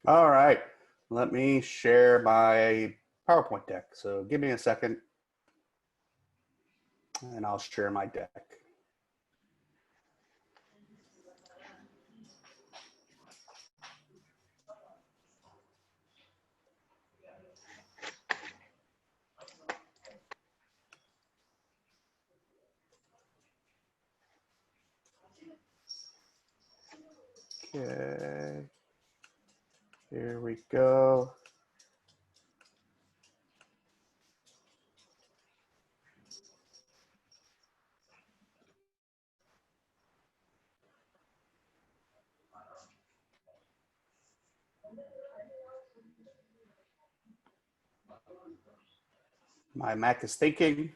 All right, let me share my PowerPoint deck. So give me a second and I'll share my deck. Okay, here we go. My Mac is thinking.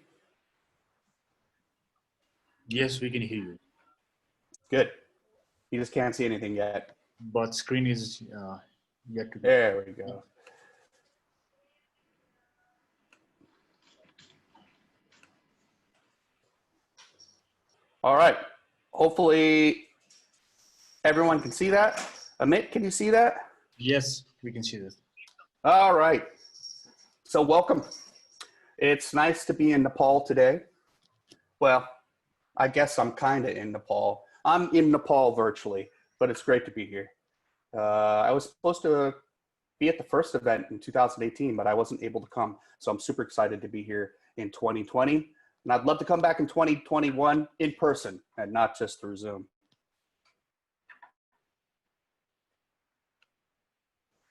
Yes, we can hear you. Good. You just can't see anything yet. But screen is yet to be. There we go. All right. Hopefully everyone can see that. Amit, can you see that? Yes, we can see this. All right. So welcome. It's nice to be in Nepal today. Well, I guess I'm kind of in Nepal. I'm in Nepal virtually, but it's great to be here. I was supposed to be at the first event in 2018, but I wasn't able to come. So I'm super excited to be here in 2020. And I'd love to come back in 2021 in person and not just through Zoom.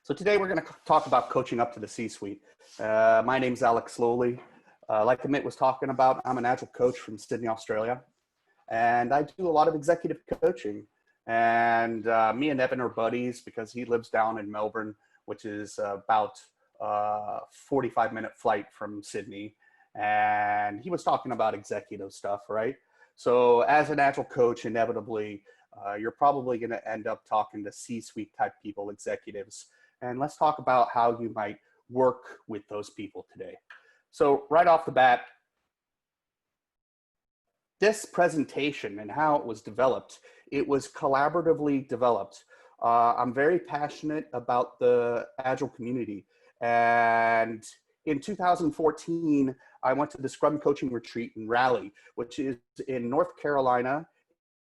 So today we're going to talk about coaching up to the C-suite. My name's Alex Sloley. Like Amit was talking about, I'm an Agile coach from Sydney, Australia. And I do a lot of executive coaching. And me and Evan are buddies because he lives down in Melbourne, which is about a 45-minute flight from Sydney. And he was talking about executive stuff, right? So as an Agile coach, inevitably, you're probably going to end up talking to C-suite type people, executives. And let's talk about how you might work with those people today. So right off the bat, this presentation and how it was developed, it was collaboratively developed. I'm very passionate about the Agile community. And in 2014, I went to the Scrum coaching retreat in Raleigh, which is in North Carolina,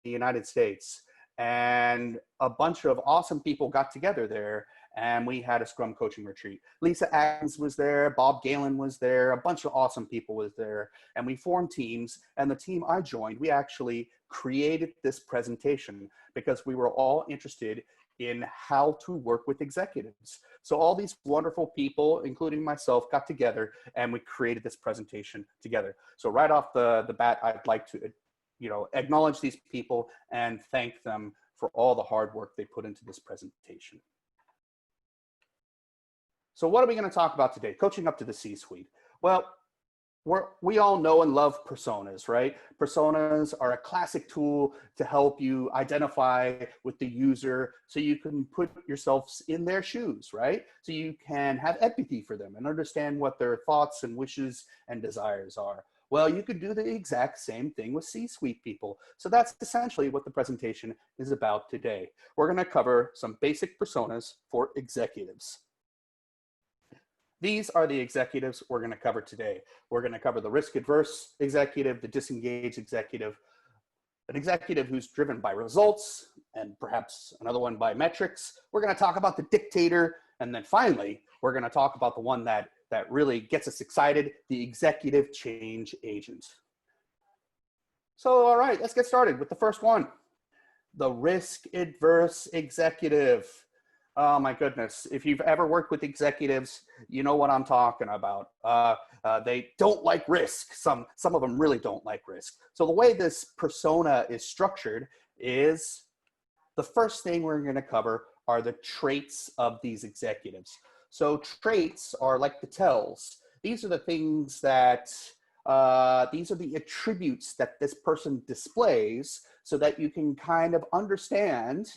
the United States. And a bunch of awesome people got together there and we had a Scrum coaching retreat. Lisa Adams was there, Bob Galen was there, a bunch of awesome people was there, and we formed teams, and the team I joined, we actually created this presentation because we were all interested in how to work with executives. So all these wonderful people, including myself, got together and we created this presentation together. So right off the bat, I'd like to acknowledge these people and thank them for all the hard work they put into this presentation. So what are we going to talk about today? Coaching up to the C-suite. Well, we all know and love personas, right? Personas are a classic tool to help you identify with the user so you can put yourselves in their shoes, right? So you can have empathy for them and understand what their thoughts and wishes and desires are. Well, you could do the exact same thing with C-suite people. So that's essentially what the presentation is about today. We're going to cover some basic personas for executives. These are the executives we're going to cover today. We're going to cover the risk-averse executive, the disengaged executive, an executive who's driven by results, and perhaps another one by metrics. We're going to talk about the dictator, and then finally, we're going to talk about the one that really gets us excited, the executive change agent. So, all right, let's get started with the first one, the risk-averse executive. Oh my goodness, if you've ever worked with executives, you know what I'm talking about. They don't like risk. Some of them really don't like risk. So the way this persona is structured is the first thing we're going to cover are the traits of these executives. So traits are like the tells. These are the things that, these are the attributes that this person displays so that you can kind of understand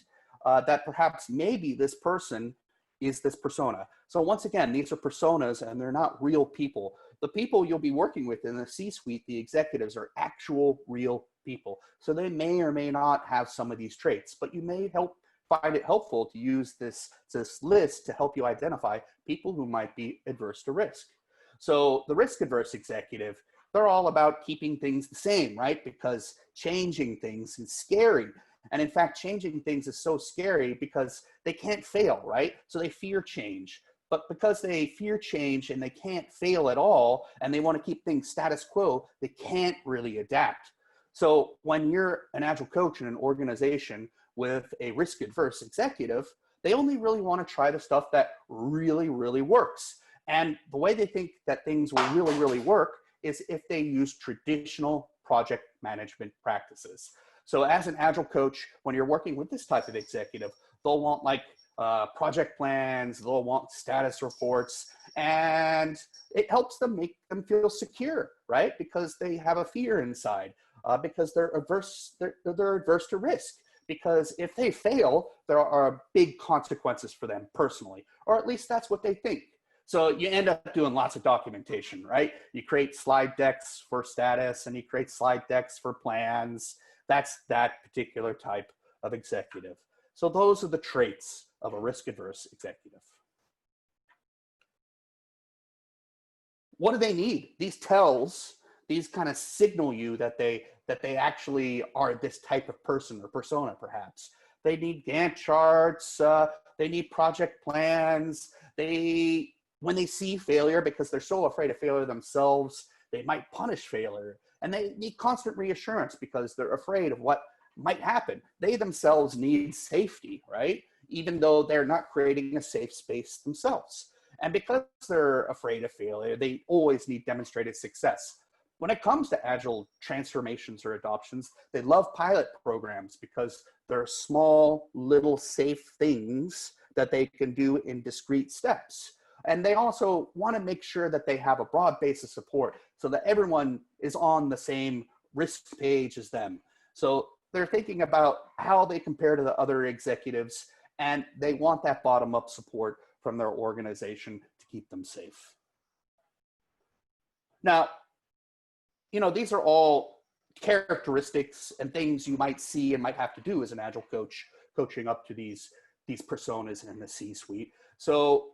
that perhaps maybe this person is this persona. So once again, these are personas and they're not real people. The people you'll be working with in the C-suite, the executives, are actual real people. So they may or may not have some of these traits, but you may help find it helpful to use this list to help you identify people who might be adverse to risk. So the risk adverse executive, they're all about keeping things the same, right? Because changing things is scary. And in fact, changing things is so scary because they can't fail, right? So they fear change. But because they fear change and they can't fail at all, and they want to keep things status quo, they can't really adapt. So when you're an Agile coach in an organization with a risk-adverse executive, they only really want to try the stuff that really, really works. And the way they think that things will really, really work is if they use traditional project management practices. So as an Agile coach, when you're working with this type of executive, they'll want like project plans, they'll want status reports, and it helps them make them feel secure, right? Because they have a fear inside, because they're adverse to risk. Because if they fail, there are big consequences for them personally, or at least that's what they think. So you end up doing lots of documentation, right? You create slide decks for status and you create slide decks for plans. That's that particular type of executive. So those are the traits of a risk-adverse executive. What do they need? These tells, these kind of signal you that they actually are this type of person or persona, perhaps. They need Gantt charts, they need project plans, when they see failure, because they're so afraid of failure themselves, they might punish failure. And they need constant reassurance because they're afraid of what might happen. They themselves need safety, right? Even though they're not creating a safe space themselves. And because they're afraid of failure, they always need demonstrated success. When it comes to Agile transformations or adoptions, they love pilot programs because they're small, little, safe things that they can do in discrete steps. And they also want to make sure that they have a broad base of support so that everyone is on the same risk page as them. So they're thinking about how they compare to the other executives, and they want that bottom-up support from their organization to keep them safe. Now, you know, these are all characteristics and things you might see and might have to do as an Agile coach, coaching up to these personas in the C-suite. So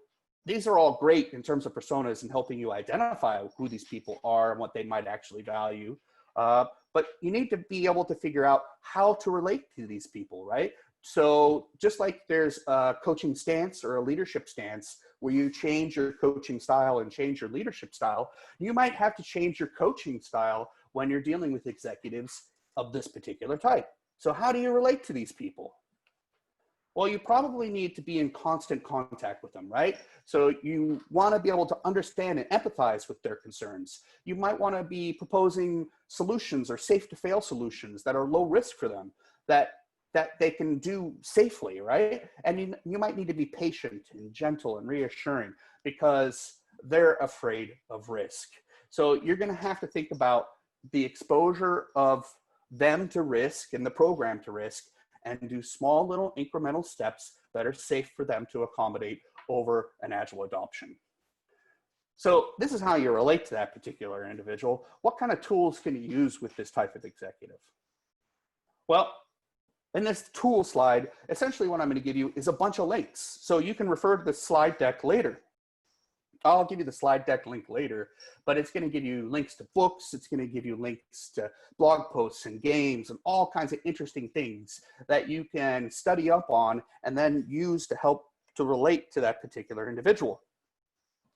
these are all great in terms of personas and helping you identify who these people are and what they might actually value. But you need to be able to figure out how to relate to these people, right? So just like there's a coaching stance or a leadership stance where you change your coaching style and change your leadership style, you might have to change your coaching style when you're dealing with executives of this particular type. So how do you relate to these people? Well, you probably need to be in constant contact with them, right? So you want to be able to understand and empathize with their concerns. You might want to be proposing solutions or safe to fail solutions that are low risk for them, that they can do safely, right? And you might need to be patient and gentle and reassuring because they're afraid of risk. So you're going to have to think about the exposure of them to risk and the program to risk, and do small little incremental steps that are safe for them to accommodate over an Agile adoption. So this is how you relate to that particular individual. What kind of tools can you use with this type of executive? Well, in this tool slide, essentially what I'm going to give you is a bunch of links. So you can refer to the slide deck later. I'll give you the slide deck link later, but it's going to give you links to books. It's going to give you links to blog posts and games and all kinds of interesting things that you can study up on and then use to help to relate to that particular individual.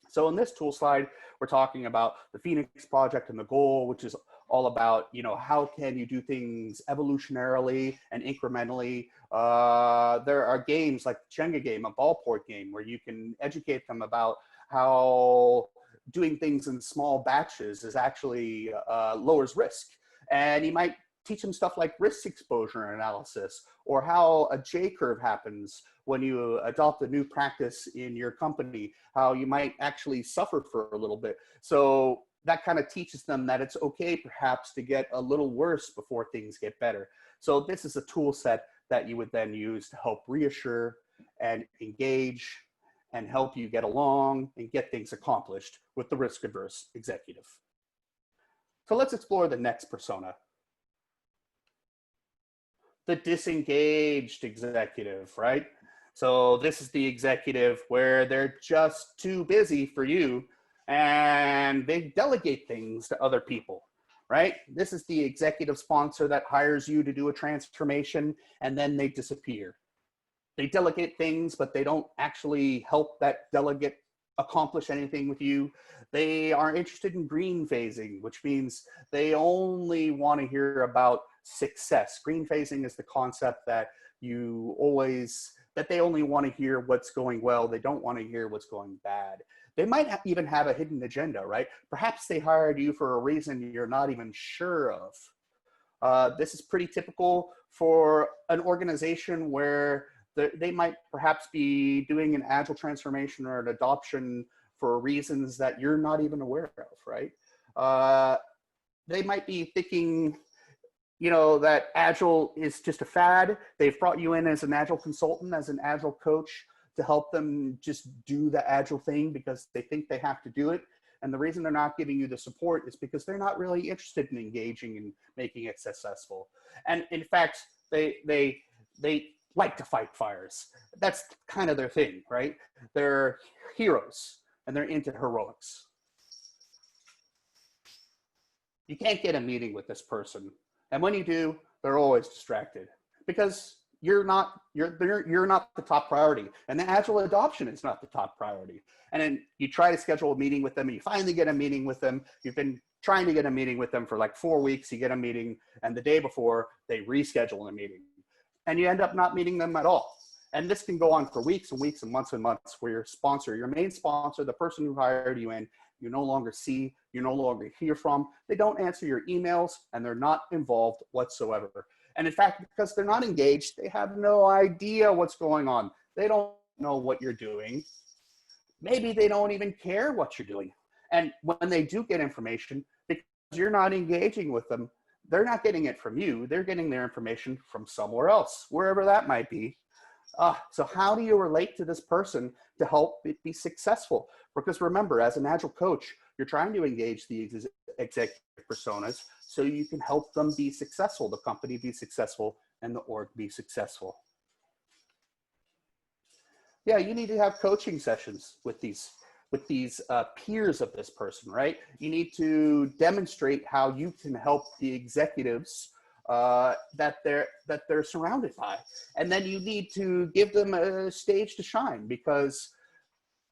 So in this tool slide, we're talking about the Phoenix project and the goal, which is all about, you know, how can you do things evolutionarily and incrementally. There are games like Jenga game, a ballport game, where you can educate them about how doing things in small batches is actually lowers risk. And you might teach them stuff like risk exposure analysis, or how a J-curve happens when you adopt a new practice in your company, how you might actually suffer for a little bit. So that kind of teaches them that it's okay perhaps to get a little worse before things get better. So this is a tool set that you would then use to help reassure and engage and help you get along and get things accomplished with the risk-averse executive. So let's explore the next persona. the disengaged executive, right? So this is the executive where they're just too busy for you and they delegate things to other people, right? This is the executive sponsor that hires you to do a transformation and then they disappear. They delegate things, but they don't actually help that delegate accomplish anything with you. They are interested in green phasing, which means they only want to hear about success. Green phasing is the concept that they only want to hear what's going well. They don't want to hear what's going bad. They might even have a hidden agenda, right? Perhaps they hired you for a reason you're not even sure of. This is pretty typical for an organization where they might perhaps be doing an agile transformation or an adoption for reasons that you're not even aware of, right? They might be thinking, that agile is just a fad. They've brought you in as an agile consultant, as an agile coach to help them just do the agile thing because they think they have to do it. And the reason they're not giving you the support is because they're not really interested in engaging and making it successful. And in fact, they like to fight fires. That's kind of their thing, right? They're heroes and they're into heroics. You can't get a meeting with this person. And when you do, they're always distracted because you're not the top priority. And the agile adoption is not the top priority. And then you try to schedule a meeting with them and you finally get a meeting with them. You've been trying to get a meeting with them for like 4 weeks. You get a meeting and the day before they reschedule a meeting and you end up not meeting them at all. And this can go on for weeks and weeks and months where your sponsor, your main sponsor, the person who hired you in, you no longer see, you no longer hear from, they don't answer your emails and they're not involved whatsoever. And in fact, because they're not engaged, they have no idea what's going on. They don't know what you're doing. Maybe they don't even care what you're doing. And when they do get information, because you're not engaging with them, they're not getting it from you. They're getting their information from somewhere else, wherever that might be. So how do you relate to this person to help it be successful? Because remember, as an agile coach, you're trying to engage the executive personas so you can help them be successful, the company be successful, and the org be successful. Yeah, you need to have coaching sessions with these peers of this person, right? You need to demonstrate how you can help the executives that they're surrounded by. And then you need to give them a stage to shine because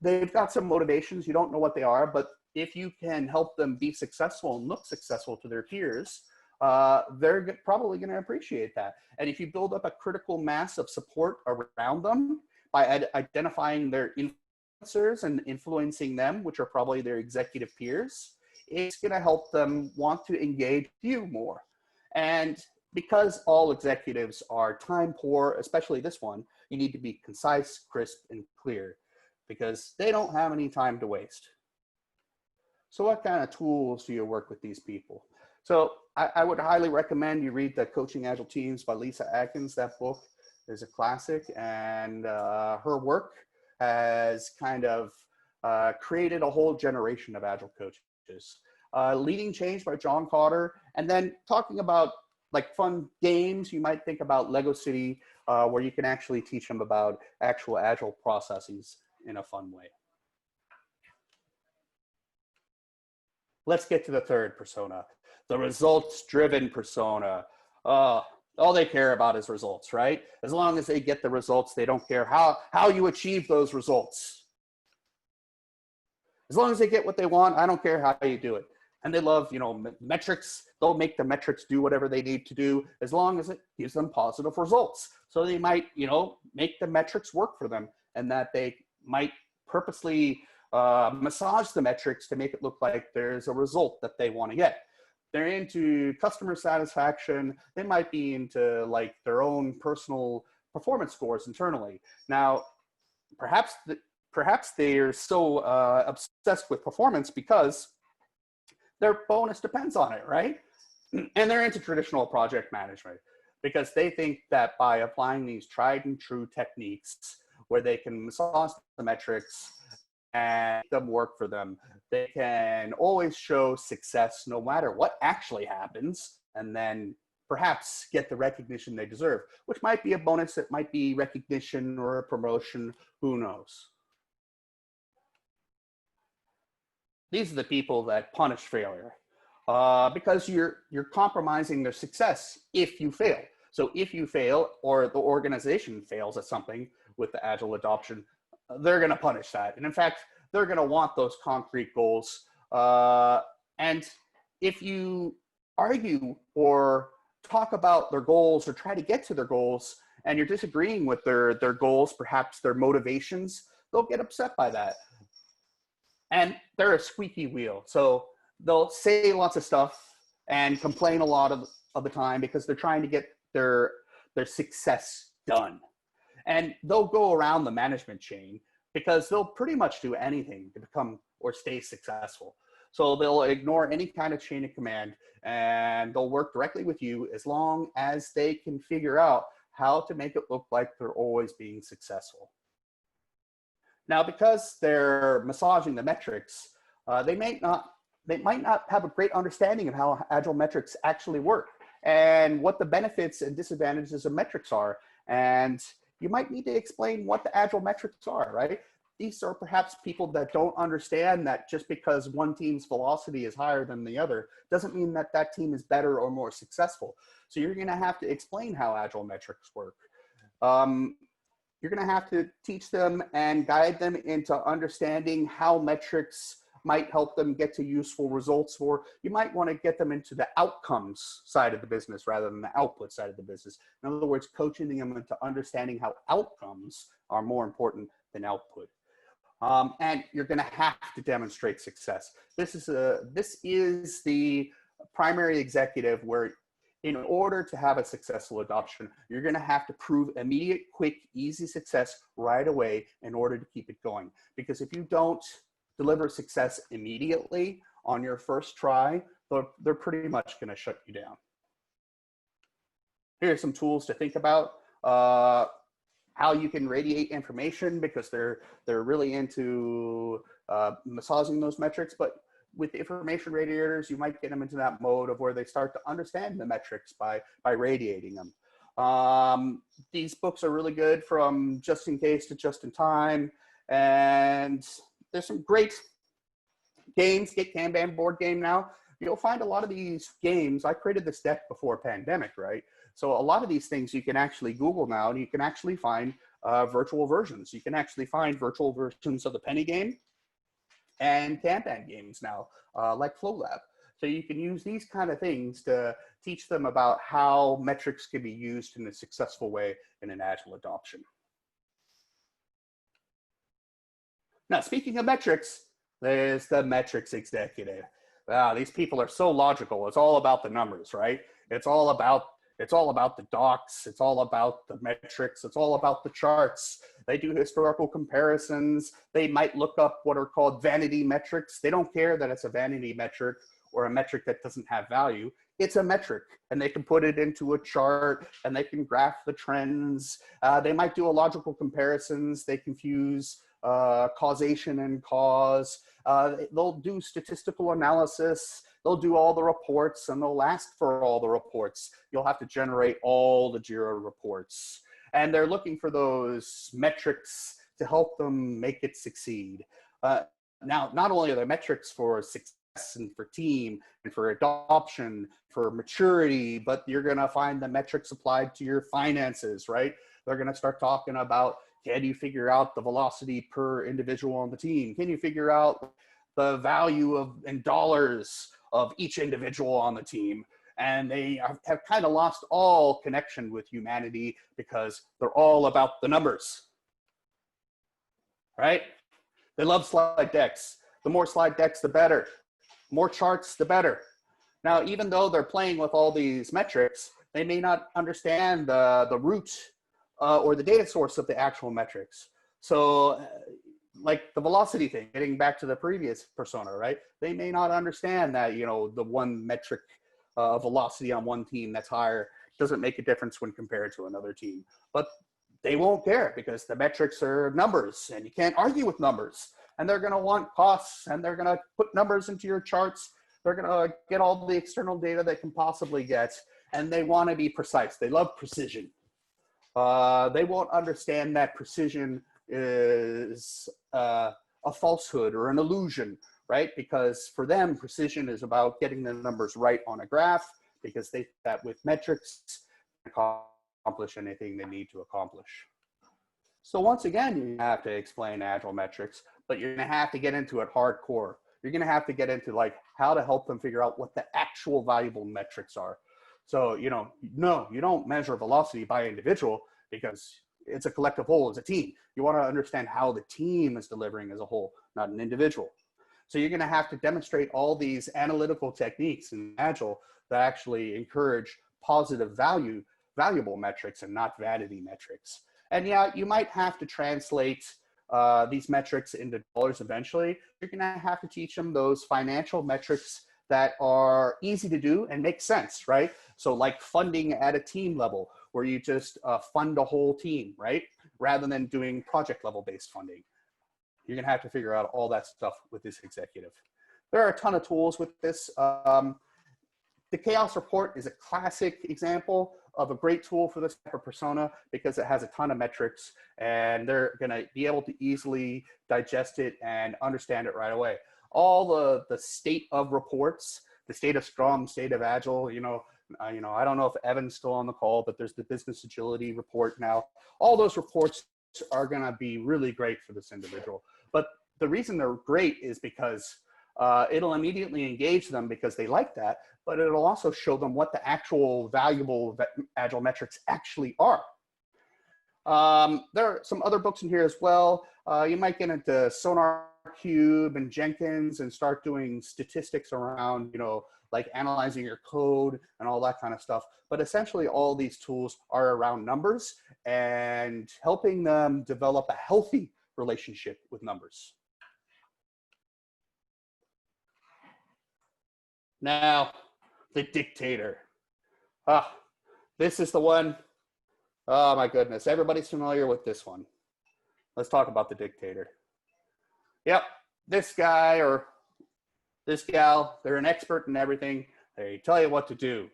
they've got some motivations. You don't know what they are, but if you can help them be successful and look successful to their peers, they're probably going to appreciate that. And if you build up a critical mass of support around them by identifying their influencers and influencing them, which are probably their executive peers, it's going to help them want to engage you more. And because all executives are time poor, especially this one, you need to be concise, crisp, and clear because they don't have any time to waste. So what kind of tools do you work with these people? So I would highly recommend you read the Coaching Agile Teams by Lisa Atkins. That book is a classic, and her work has kind of created a whole generation of Agile coaches. Leading Change by John Cotter, and then talking about like fun games, you might think about Lego City, where you can actually teach them about actual Agile processes in a fun way. Let's get to the third persona, the results-driven persona. All they care about is results, right? As long as they get the results, they don't care how you achieve those results. As long as they get what they want, I don't care how you do it. And they love, metrics. They'll make the metrics do whatever they need to do as long as it gives them positive results. So they might, make the metrics work for them, and that they might purposely massage the metrics to make it look like there's a result that they want to get. They're into customer satisfaction. They might be into like their own personal performance scores internally. Now, perhaps they're so obsessed with performance because their bonus depends on it, right? And they're into traditional project management because they think that by applying these tried and true techniques where they can massage the metrics and make them work for them, they can always show success no matter what actually happens. And then perhaps get the recognition they deserve, which might be a bonus, it might be recognition or a promotion, who knows. These are the people that punish failure because you're compromising their success if you fail. So if you fail or the organization fails at something with the Agile adoption, they're going to punish that. And in fact, they're going to want those concrete goals. And if you argue or talk about their goals or try to get to their goals and you're disagreeing with their goals, perhaps their motivations, they'll get upset by that. And they're a squeaky wheel. So they'll say lots of stuff and complain a lot of the time because they're trying to get their success done. And they'll go around the management chain because they'll pretty much do anything to become or stay successful. So they'll ignore any kind of chain of command and they'll work directly with you as long as they can figure out how to make it look like they're always being successful. Now, because they're massaging the metrics, they might not have a great understanding of how Agile metrics actually work and what the benefits and disadvantages of metrics are. And you might need to explain what the Agile metrics are, right? These are perhaps people that don't understand that just because one team's velocity is higher than the other doesn't mean that that team is better or more successful. So you're going to have to explain how Agile metrics work. You're going to have to teach them and guide them into understanding how metrics might help them get to useful results, or you might want to get them into the outcomes side of the business rather than the output side of the business. In other words, coaching them into understanding how outcomes are more important than output. And you're going to have to demonstrate success. This is the primary executive where in order to have a successful adoption, you're going to have to prove immediate, quick, easy success right away in order to keep it going. Because if you don't deliver success immediately on your first try, they're pretty much going to shut you down. Here are some tools to think about. How you can radiate information because they're really into massaging those metrics, but with information radiators, you might get them into that mode of where they start to understand the metrics by radiating them. These books are really good, from just in case to just in time. And there's some great games. Get Kanban board game now. You'll find a lot of these games. I created this deck before pandemic, right? So a lot of these things you can actually Google now, and you can actually find virtual versions. You can actually find virtual versions of the penny game and Kanban games now, like FlowLab. So you can use these kind of things to teach them about how metrics can be used in a successful way in an Agile adoption. Now, speaking of metrics, there's the metrics executive. Wow, these people are so logical. It's all about the numbers, right? It's all about the docs. It's all about the metrics. It's all about the charts. They do historical comparisons. They might look up what are called vanity metrics. They don't care that it's a vanity metric or a metric that doesn't have value. It's a metric, and they can put it into a chart, and they can graph the trends. They might do a logical comparisons. They confuse causation and cause. They'll do statistical analysis. They'll do all the reports, and they'll ask for all the reports. You'll have to generate all the JIRA reports. And they're looking for those metrics to help them make it succeed. Now, not only are there metrics for success and for team and for adoption, for maturity, but you're going to find the metrics applied to your finances, right? They're going to start talking about, can you figure out the velocity per individual on the team? Can you figure out the value in dollars of each individual on the team? And they have kind of lost all connection with humanity because they're all about the numbers, right? They love slide decks. The more slide decks, the better. More charts, the better. Now, even though they're playing with all these metrics, they may not understand the root or the data source of the actual metrics. So like the velocity thing, getting back to the previous persona, right? They may not understand that, you know, the one metric velocity on one team that's higher doesn't make a difference when compared to another team. But they won't care because the metrics are numbers and you can't argue with numbers. And they're going to want costs, and they're going to put numbers into your charts. They're going to get all the external data they can possibly get. and they want to be precise. They love precision. They won't understand that precision is a falsehood or an illusion, right? Because for them, precision is about getting the numbers right on a graph, because they think that with metrics, accomplish anything they need to accomplish. So once again, you have to explain Agile metrics, but you're going to have to get into it hardcore. You're going to have to get into like how to help them figure out what the actual valuable metrics are. So, no, you don't measure velocity by individual because it's a collective whole, it's a team. You want to understand how the team is delivering as a whole, not an individual. So you're going to have to demonstrate all these analytical techniques in Agile that actually encourage positive valuable metrics and not vanity metrics. And yeah, you might have to translate these metrics into dollars eventually. You're going to have to teach them those financial metrics that are easy to do and make sense, right? So like funding at a team level, where you just fund a whole team, right? Rather than doing project level based funding. You're going to have to figure out all that stuff with this executive. There are a ton of tools with this. The chaos report is a classic example of a great tool for this type of persona because it has a ton of metrics and they're going to be able to easily digest it and understand it right away. All the state of reports, the state of Scrum, state of Agile, I don't know if Evan's still on the call, but there's the business agility report now. All those reports are going to be really great for this individual. But the reason they're great is because it'll immediately engage them because they like that, but it'll also show them what the actual valuable Agile metrics actually are. There are some other books in here as well. You might get into Sonar Cube and Jenkins and start doing statistics around, like analyzing your code and all that kind of stuff. But essentially all these tools are around numbers and helping them develop a healthy relationship with numbers. Now, the Dictator. This is the one. Oh my goodness, everybody's familiar with this one. Let's talk about the Dictator. Yep, this guy or this gal, they're an expert in everything. They tell you what to do.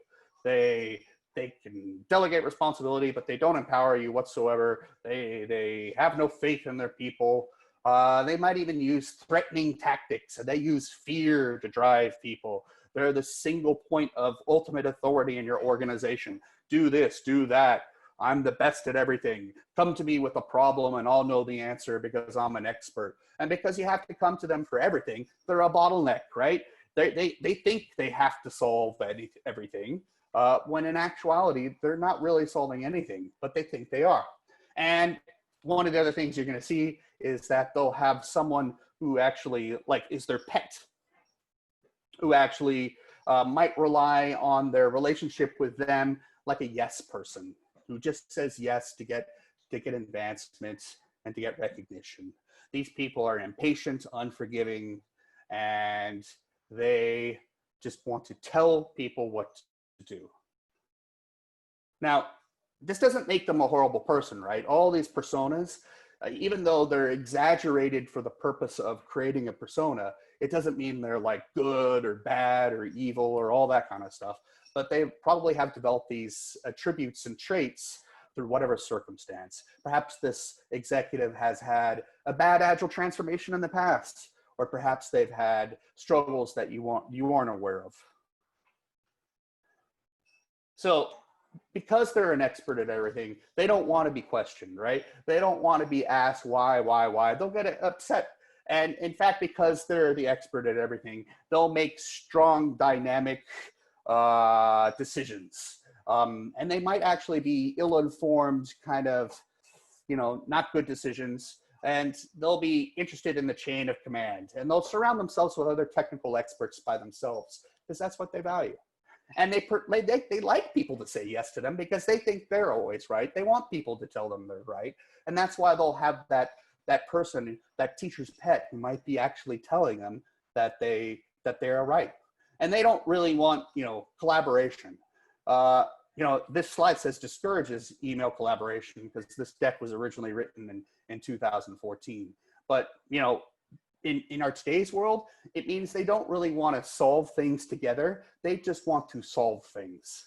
They can delegate responsibility, but they don't empower you whatsoever. They have no faith in their people. They might even use threatening tactics, and they use fear to drive people. They're the single point of ultimate authority in your organization. Do this, do that. I'm the best at everything. Come to me with a problem and I'll know the answer because I'm an expert. And because you have to come to them for everything, they're a bottleneck, right? They think they have to solve everything, when in actuality, they're not really solving anything, but they think they are. And one of the other things you're going to see is that they'll have someone who actually is their pet, who actually might rely on their relationship with them like a yes person, who just says yes to get advancements and to get recognition. These people are impatient, unforgiving, and they just want to tell people what to do. Now, this doesn't make them a horrible person, right? All these personas, even though they're exaggerated for the purpose of creating a persona, it doesn't mean they're like good or bad or evil or all that kind of stuff. But they probably have developed these attributes and traits through whatever circumstance. Perhaps this executive has had a bad Agile transformation in the past, or perhaps they've had struggles that you aren't aware of. So because they're an expert at everything, they don't want to be questioned, right? They don't want to be asked why. They'll get upset. And in fact, because they're the expert at everything, they'll make strong, dynamic decisions. And they might actually be ill-informed, kind of, not good decisions. And they'll be interested in the chain of command. And they'll surround themselves with other technical experts by themselves, because that's what they value. And they like people to say yes to them because they think they're always right. They want people to tell them they're right. And that's why they'll have that person, that teacher's pet, who might be actually telling them that they are right. And they don't really want, collaboration. This slide says discourages email collaboration because this deck was originally written in 2014. But, in our today's world, it means they don't really want to solve things together. They just want to solve things.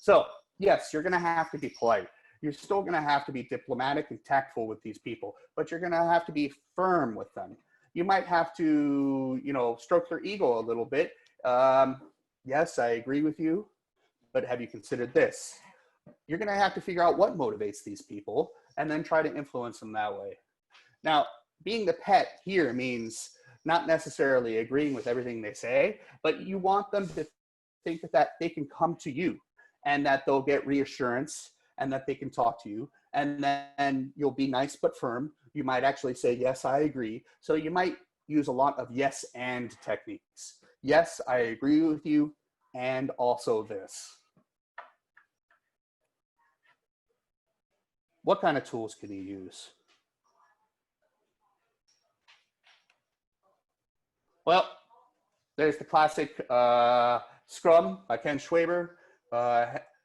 So yes, you're going to have to be polite. You're still going to have to be diplomatic and tactful with these people, but you're going to have to be firm with them. You might have to, stroke their ego a little bit. Yes, I agree with you, but have you considered this? You're going to have to figure out what motivates these people and then try to influence them that way. Now, being the pet here means not necessarily agreeing with everything they say, but you want them to think that they can come to you and that they'll get reassurance and that they can talk to you, and then you'll be nice but firm. You might actually say, yes, I agree. So you might use a lot of yes and techniques. Yes, I agree with you, and also this. What kind of tools can you use? Well, there's the classic Scrum by Ken Schwaber,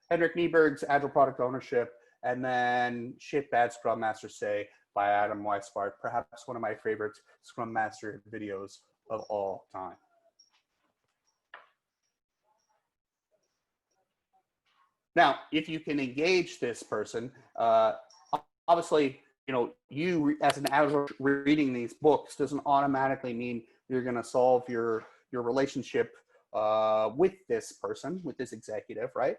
Hendrik Nieberg's Agile Product Ownership, and then Shit Bad Scrum Masters Say by Adam Weisbart, perhaps one of my favorite Scrum Master videos of all time. Now, if you can engage this person, obviously, you as an Agile reading these books doesn't automatically mean you're going to solve your relationship with this person, with this executive, right?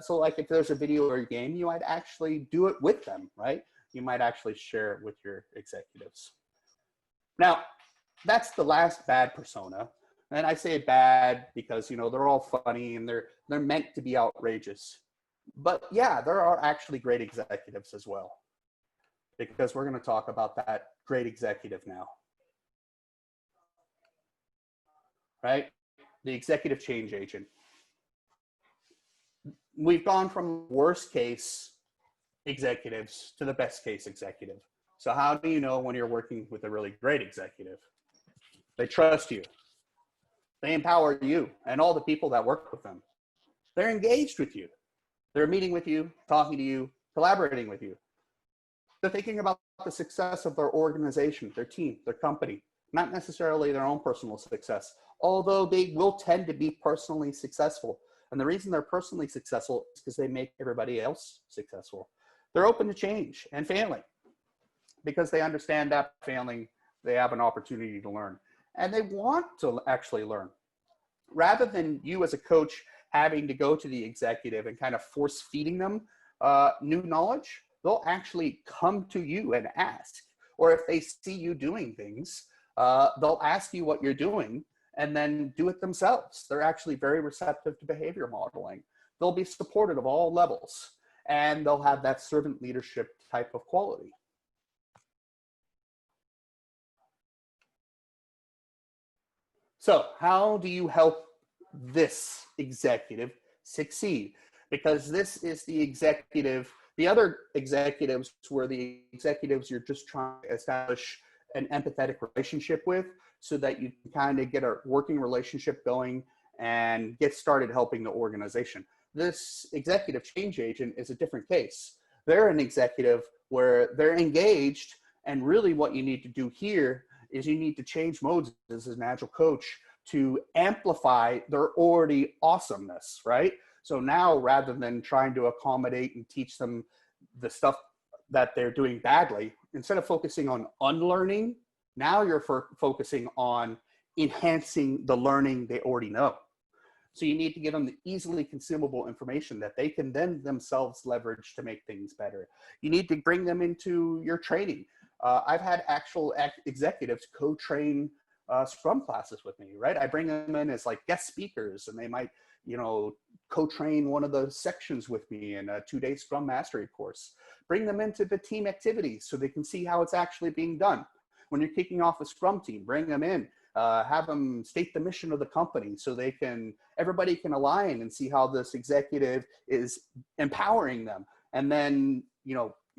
So like if there's a video or a game, you might actually do it with them, right? You might actually share it with your executives. Now, that's the last bad persona. And I say bad because, they're all funny and they're meant to be outrageous. But yeah, there are actually great executives as well, because we're going to talk about that great executive now. Right? The executive change agent. We've gone from worst case executives to the best case executive. So how do you know when you're working with a really great executive? They trust you. They empower you and all the people that work with them. They're engaged with you. They're meeting with you, talking to you, collaborating with you. They're thinking about the success of their organization, their team, their company, not necessarily their own personal success, although they will tend to be personally successful. And the reason they're personally successful is because they make everybody else successful. They're open to change and failing because they understand that failing, they have an opportunity to learn. And they want to actually learn. Rather than you as a coach having to go to the executive and kind of force feeding them new knowledge, they'll actually come to you and ask. Or if they see you doing things, they'll ask you what you're doing and then do it themselves. They're actually very receptive to behavior modeling. They'll be supported of all levels, and they'll have that servant leadership type of quality. So how do you help this executive succeed? Because this is the executive, the other executives were the executives you're just trying to establish an empathetic relationship with so that you can kind of get a working relationship going and get started helping the organization. This executive change agent is a different case. They're an executive where they're engaged, and really what you need to do here is you need to change modes as an Agile coach to amplify their already awesomeness, right? So now, rather than trying to accommodate and teach them the stuff that they're doing badly, instead of focusing on unlearning, now you're focusing on enhancing the learning they already know. So you need to give them the easily consumable information that they can then themselves leverage to make things better. You need to bring them into your training. I've had actual executives co-train Scrum classes with me, right? I bring them in as like guest speakers, and they might, co-train one of the sections with me in a 2-day Scrum Mastery course. Bring them into the team activities so they can see how it's actually being done. When you're kicking off a Scrum team, bring them in, have them state the mission of the company so everybody can align and see how this executive is empowering them. And then,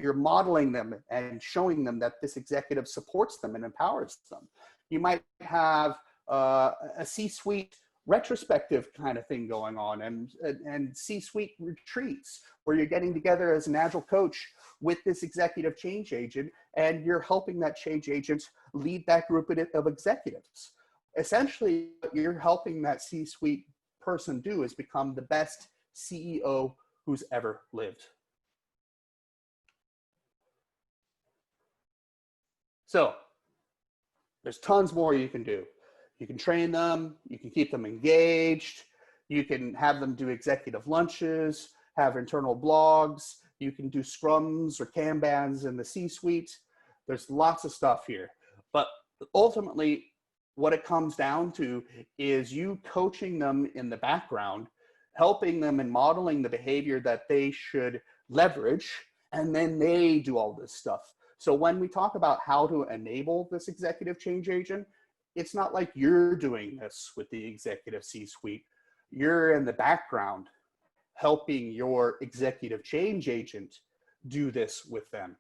you're modeling them and showing them that this executive supports them and empowers them. You might have a C-suite retrospective kind of thing going on, and C-suite retreats where you're getting together as an Agile coach with this executive change agent, and you're helping that change agent lead that group of executives. Essentially, what you're helping that C-suite person do is become the best CEO who's ever lived. So there's tons more you can do. You can train them, you can keep them engaged, you can have them do executive lunches, have internal blogs, you can do scrums or Kanbans in the C-suite. There's lots of stuff here. But ultimately, what it comes down to is you coaching them in the background, helping them and modeling the behavior that they should leverage, and then they do all this stuff. So when we talk about how to enable this executive change agent, it's not like you're doing this with the executive C-suite. You're in the background helping your executive change agent do this with them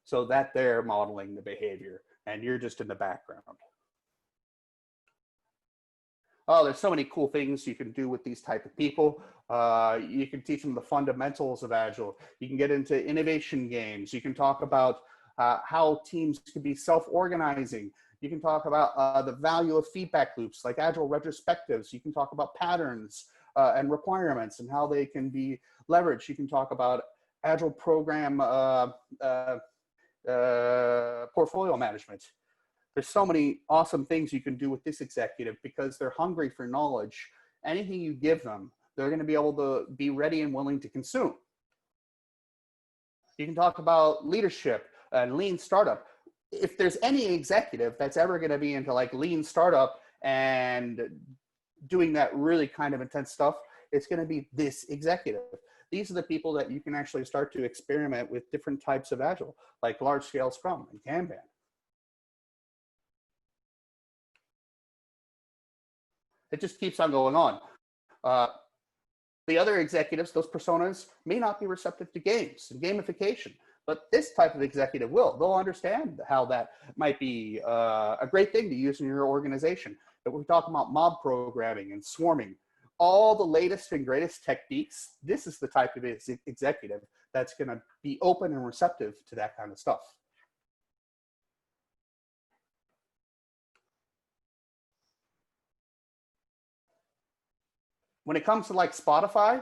so that they're modeling the behavior and you're just in the background. Oh, there's so many cool things you can do with these type of people. You can teach them the fundamentals of Agile. You can get into innovation games. You can talk about how teams can be self-organizing. You can talk about the value of feedback loops like Agile retrospectives. You can talk about patterns and requirements and how they can be leveraged. You can talk about Agile program portfolio management. There's so many awesome things you can do with this executive because they're hungry for knowledge. Anything you give them, they're going to be able to be ready and willing to consume. You can talk about leadership and lean startup. If there's any executive that's ever going to be into like lean startup and doing that really kind of intense stuff, it's going to be this executive. These are the people that you can actually start to experiment with different types of Agile, like large scale Scrum and Kanban. It just keeps on going on. The other executives, those personas, may not be receptive to games and gamification, but this type of executive will. They'll understand how that might be a great thing to use in your organization. But we're talking about mob programming and swarming, all the latest and greatest techniques. This is the type of executive that's going to be open and receptive to that kind of stuff. When it comes to like Spotify,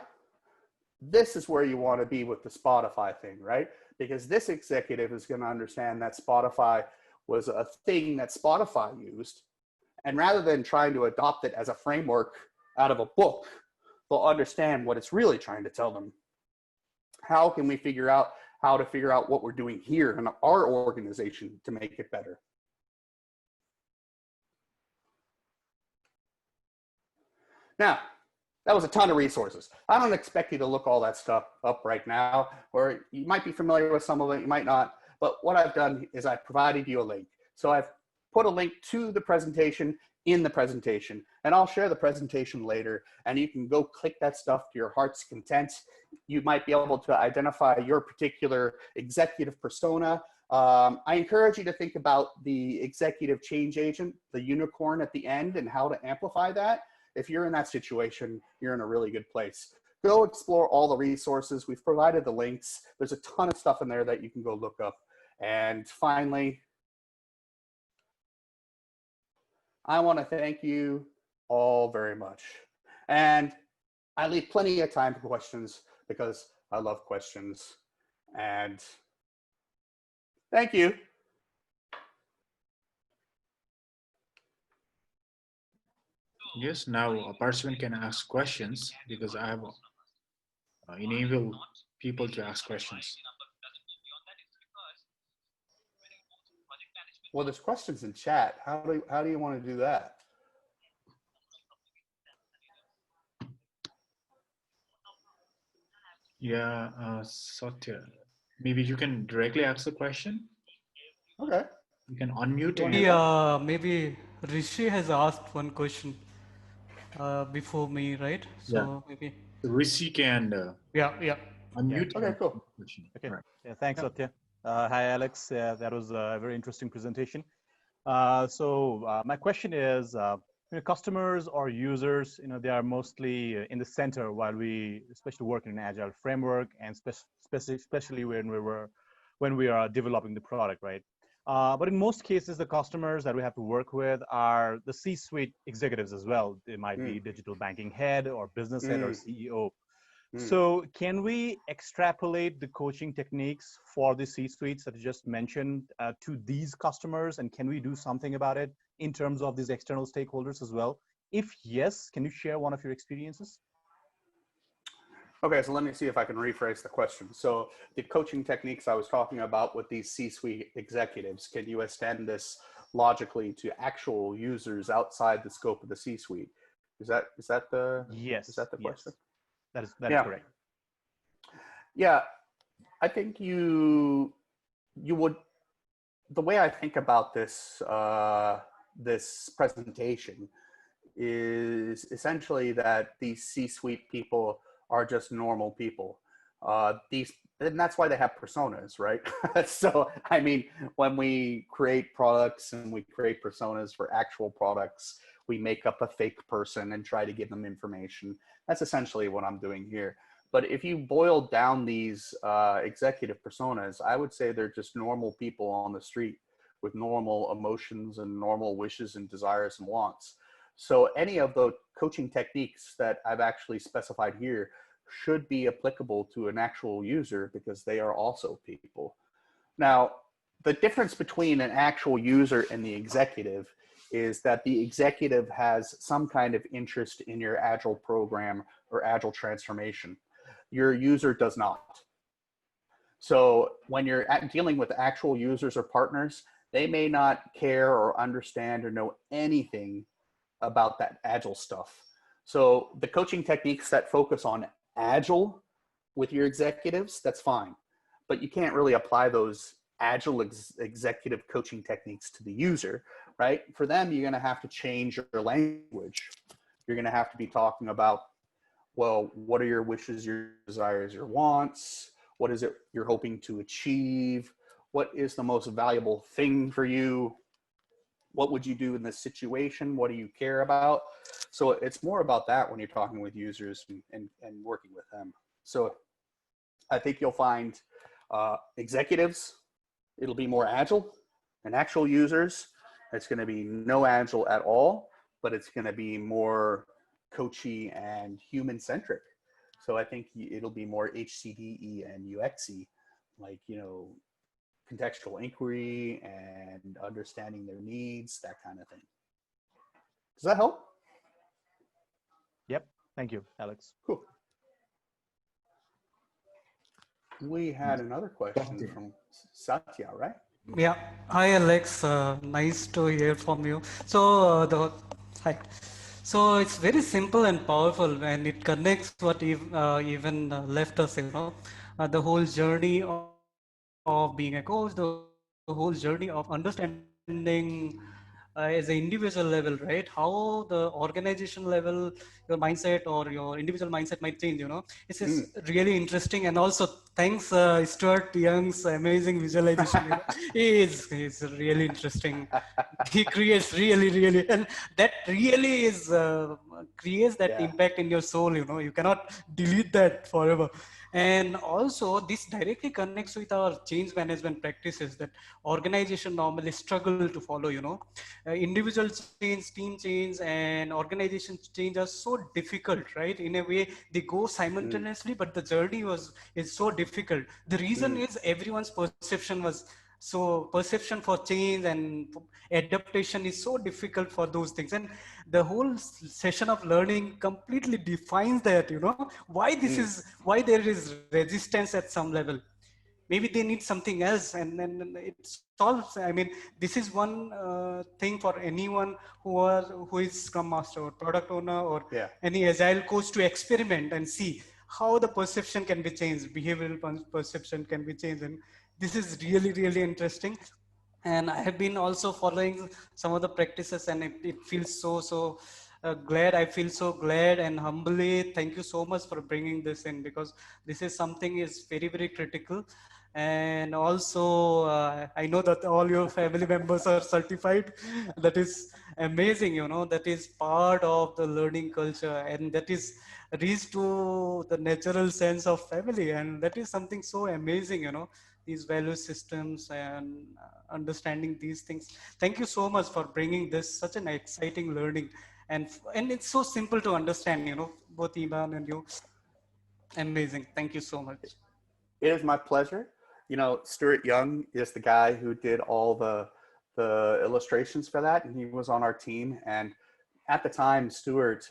this is where you want to be with the Spotify thing, right? Because this executive is going to understand that Spotify was a thing that Spotify used. And rather than trying to adopt it as a framework out of a book, they'll understand what it's really trying to tell them. How can we figure out how to figure out what we're doing here in our organization to make it better? Now, that was a ton of resources. I don't expect you to look all that stuff up right now, or you might be familiar with some of it, you might not. But what I've done is I've provided you a link. So I've put a link to the presentation in the presentation, and I'll share the presentation later, and you can go click that stuff to your heart's content. You might be able to identify your particular executive persona. I encourage you to think about the executive change agent, the unicorn at the end, and how to amplify that. If you're in that situation, you're in a really good place. Go explore all the resources. We've provided the links. There's a ton of stuff in there that you can go look up. And finally, I want to thank you all very much. And I leave plenty of time for questions because I love questions. And thank you. Yes, now a participant can ask questions because I have enabled people to ask questions. Well, there's questions in chat. How do you want to do that? Yeah, Satya, maybe you can directly ask the question. Okay. You can unmute. Maybe Rishi has asked one question before me, right? So Yeah. maybe Rishi can unmute. Okay, cool. Okay. Right. Yeah, thanks, Satya. Hi, Alex. That was a very interesting presentation. My question is, customers or users, they are mostly in the center while we, especially work in an agile framework, and especially when we are developing the product, right? But in most cases, the customers that we have to work with are the C-suite executives as well. They might be digital banking head or business head or CEO. So can we extrapolate the coaching techniques for the C-suites that you just mentioned to these customers? And can we do something about it in terms of these external stakeholders as well? If yes, can you share one of your experiences? Okay, so let me see if I can rephrase the question. So the coaching techniques I was talking about with these C-suite executives, can you extend this logically to actual users outside the scope of the C-suite? Is that the question? That is Yeah. correct. Yeah, I think you would, the way I think about this this presentation is essentially that these C-suite people are just normal people. And that's why they have personas, right? So, I mean, when we create products and we create personas for actual products, we make up a fake person and try to give them information. That's essentially what I'm doing here. But if you boil down these executive personas, I would say they're just normal people on the street with normal emotions and normal wishes and desires and wants. So any of the coaching techniques that I've actually specified here should be applicable to an actual user because they are also people. Now, the difference between an actual user and the executive is that the executive has some kind of interest in your Agile program or Agile transformation. Your user does not. So when you're dealing with actual users or partners, they may not care or understand or know anything about that Agile stuff. So the coaching techniques that focus on Agile with your executives, that's fine. But you can't really apply those Agile executive coaching techniques to the user, right? For them, you're going to have to change your language. You're going to have to be talking about, well, what are your wishes, your desires, your wants? What is it you're hoping to achieve? What is the most valuable thing for you? What would you do in this situation? What do you care about? So it's more about that when you're talking with users and working with them. So I think you'll find executives, it'll be more Agile, and actual users, it's going to be no Agile at all, but it's going to be more coachy and human-centric. So I think it'll be more HCDE and UXy, like, you know, contextual inquiry and understanding their needs, that kind of thing. Does that help? Yep. Thank you, Alex. Cool. We had another question from Satya, right? Yeah. Hi, Alex. Nice to hear from you. So hi. So it's very simple and powerful, and it connects what even left us. You know, the whole journey of being a coach, the whole journey of understanding as an individual level, right? How the organization level, your mindset or your individual mindset might change, you know. This is really interesting. And also thanks Stuart Young's amazing visualization. You know, he's really interesting. He creates really, and that really is creates that impact in your soul, you know. You cannot delete that forever. And also this directly connects with our change management practices that organization normally struggle to follow, you know. Individual change, team change, and organization change are so difficult, right? In a way they go simultaneously, but the journey is so difficult. The reason is everyone's perception for change and adaptation is so difficult for those things. And the whole session of learning completely defines that, you know, why this is, why there is resistance at some level. Maybe they need something else, and then it solves. I mean, this is one thing for anyone who is Scrum Master or product owner or any Agile coach to experiment and see how the perception can be changed, behavioral perception can be changed. And this is really interesting. And I have been also following some of the practices, and it feels so glad. I feel so glad and humbly. Thank you so much for bringing this in, because this is something is very critical. And also, I know that all your family members are certified. That is amazing, you know, that is part of the learning culture, and that is reached to the natural sense of family. And that is something so amazing, you know, these value systems and understanding these things. Thank you so much for bringing this, such an exciting learning. And it's so simple to understand, you know, both Iman and you. Amazing. Thank you so much. It is my pleasure. You know, Stuart Young is the guy who did all the illustrations for that, and he was on our team. And at the time, Stuart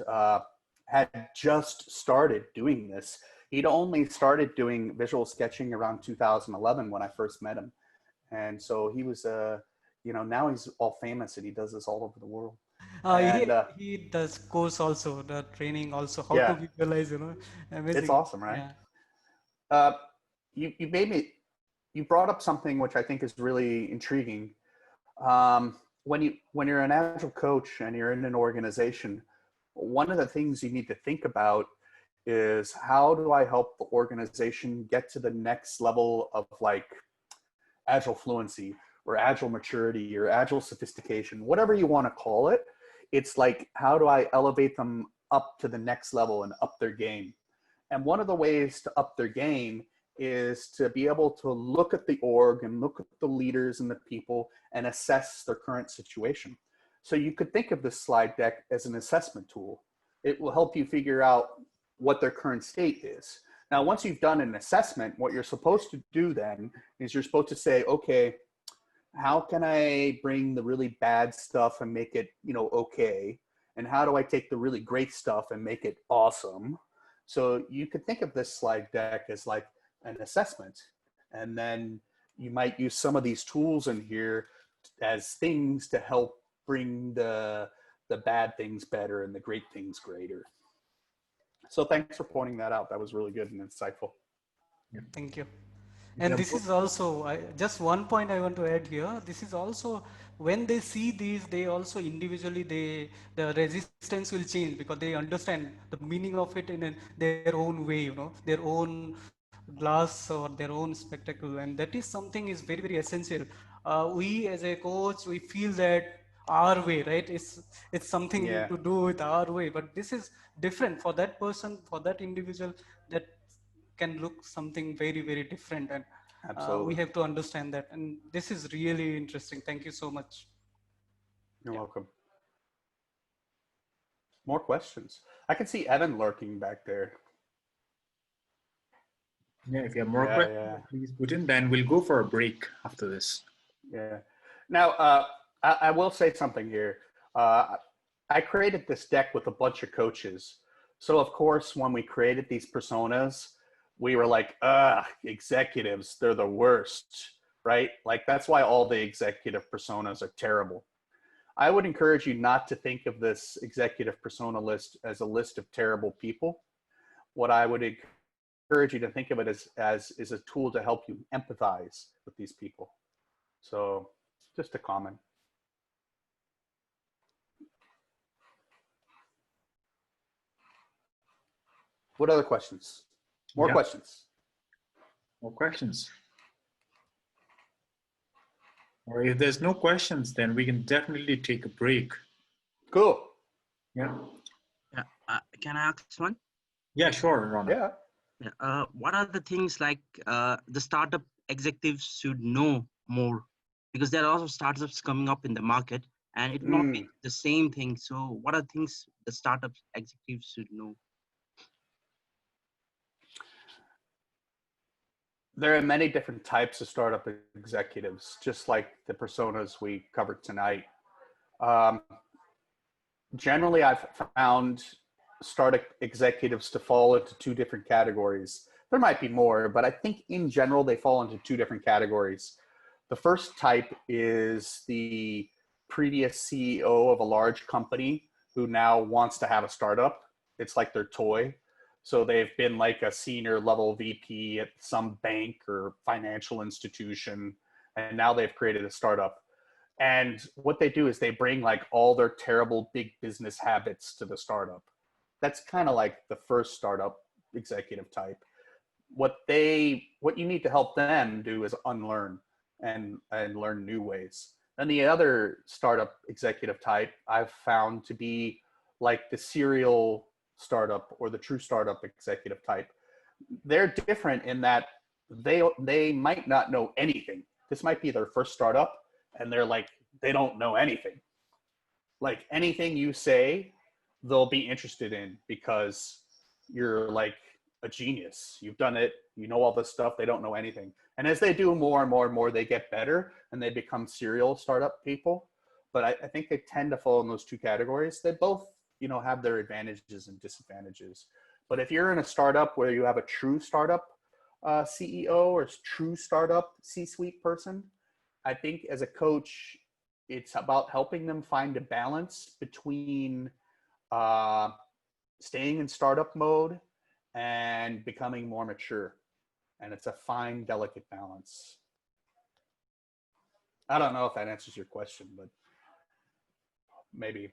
had just started doing this. He'd only started doing visual sketching around 2011 when I first met him. And so he was, you know, now he's all famous and he does this all over the world. He, And he does course also, the training also, how to yeah, visualize, you know, it's amazing. awesome, right? Yeah. You made me, you brought up something which I think is really intriguing. When you're an agile coach and you're in an organization, one of the things you need to think about is how do I help the organization get to the next level of like agile fluency or agile maturity or agile sophistication, whatever you want to call it. It's like, how do I elevate them up to the next level and up their game? And one of the ways to up their game is to be able to look at the org and look at the leaders and the people and assess their current situation. So you could think of this slide deck as an assessment tool. It will help you figure out what their current state is. Now, once you've done an assessment, what you're supposed to do then is you're supposed to say, okay, how can I bring the really bad stuff and make it, you know, okay? And how do I take the really great stuff and make it awesome? So you could think of this slide deck as like an assessment. And then you might use some of these tools in here as things to help bring the bad things better and the great things greater. So thanks for pointing that out. That was really good and insightful. Thank you. And this is also, just one point I want to add here. This is also, when they see these, they also individually, the resistance will change because they understand the meaning of it in their own way, you know, their own glass or their own spectacle. And that is something is very, very essential. We as a coach, we feel that our way, right? It's something to do with our way, but this is different for that person, for that individual, that can look something very, very different. And we have to understand that. And this is really interesting. Thank you so much. You're welcome. More questions. I can see Evan lurking back there. Yeah, if you have more questions, please put in. Then we'll go for a break after this. Yeah. Now, I will say something here. I created this deck with a bunch of coaches. So of course, when we created these personas, we were like, executives, they're the worst, right? Like that's why all the executive personas are terrible. I would encourage you not to think of this executive persona list as a list of terrible people. What I would encourage you to think of it as is a tool to help you empathize with these people. So just a comment. What other questions? More questions. More questions. Or if there's no questions, then we can definitely take a break. Cool. Yeah. Can I ask one? Yeah, sure, Ronald. Yeah. What are the things like the startup executives should know more? Because there are also startups coming up in the market and it will not be the same thing. So what are things the startup executives should know? There are many different types of startup executives, just like the personas we covered tonight. Generally, I've found startup executives to fall into two different categories. There might be more, but I think in general, they fall into two different categories. The first type is the previous CEO of a large company who now wants to have a startup. It's like their toy. So they've been like a senior level VP at some bank or financial institution, and now they've created a startup. And what they do is they bring like all their terrible big business habits to the startup. That's kind of like the first startup executive type. What you need to help them do is unlearn and learn new ways. And the other startup executive type I've found to be like the serial startup or the true startup executive type. They're different in that they might not know anything. This might be their first startup and they're like, they don't know anything. Like anything you say, they'll be interested in because you're like a genius. You've done it. You know all this stuff. They don't know anything. And as they do more and more and more, they get better and they become serial startup people. But I think they tend to fall in those two categories. They both, you know, have their advantages and disadvantages. But if you're in a startup where you have a true startup CEO or true startup C-suite person, I think as a coach, it's about helping them find a balance between staying in startup mode and becoming more mature. And it's a fine, delicate balance. I don't know if that answers your question, but maybe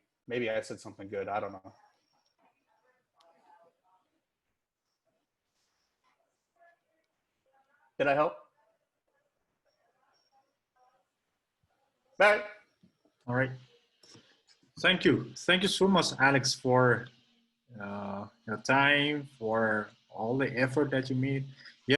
I said something good. I don't know. Did I help? Bye. All right. Thank you. Thank you so much, Alex, for your time, for all the effort that you made.